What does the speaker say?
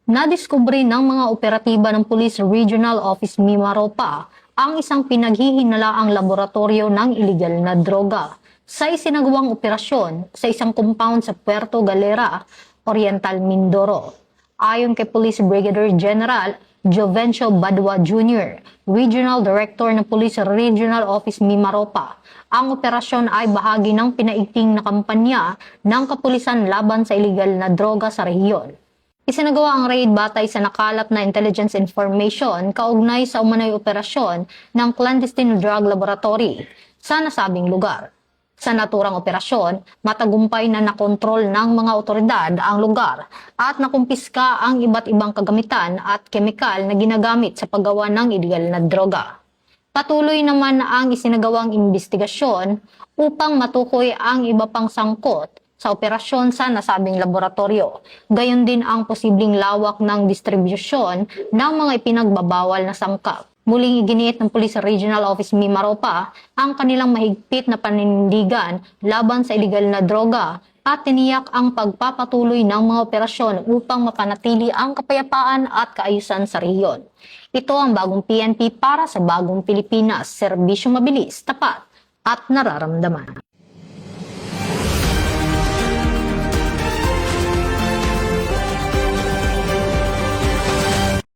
Nadiskubre ng mga operatiba ng Police Regional Office Mimaropa ang isang pinaghihinalaang laboratorio ng iligal na droga sa isinagawang operasyon sa isang compound sa Puerto Galera, Oriental Mindoro. Ayon kay Police Brigadier General Jovencio Badua Jr., Regional Director ng Police Regional Office Mimaropa, ang operasyon ay bahagi ng pinaigting na kampanya ng kapulisan laban sa iligal na droga sa rehiyon. Isinagawa ang raid batay sa nakalap na intelligence information kaugnay sa umano'y operasyon ng clandestine drug laboratory sa nasabing lugar. Sa naturang operasyon, matagumpay na nakontrol ng mga otoridad ang lugar at nakumpiska ang iba't ibang kagamitan at kemikal na ginagamit sa paggawa ng iligal na droga. Patuloy naman ang isinagawang investigasyon upang matukoy ang iba pang sangkot sa operasyon sa nasabing laboratorio. Gayon din ang posibleng lawak ng distribusyon ng mga ipinagbabawal na sangkap. Muling iginiit ng Police Regional Office Mimaropa ang kanilang mahigpit na paninindigan laban sa iligal na droga at tiniyak ang pagpapatuloy ng mga operasyon upang mapanatili ang kapayapaan at kaayusan sa rehiyon. Ito ang bagong PNP para sa bagong Pilipinas, serbisyong mabilis, tapat at nararamdaman.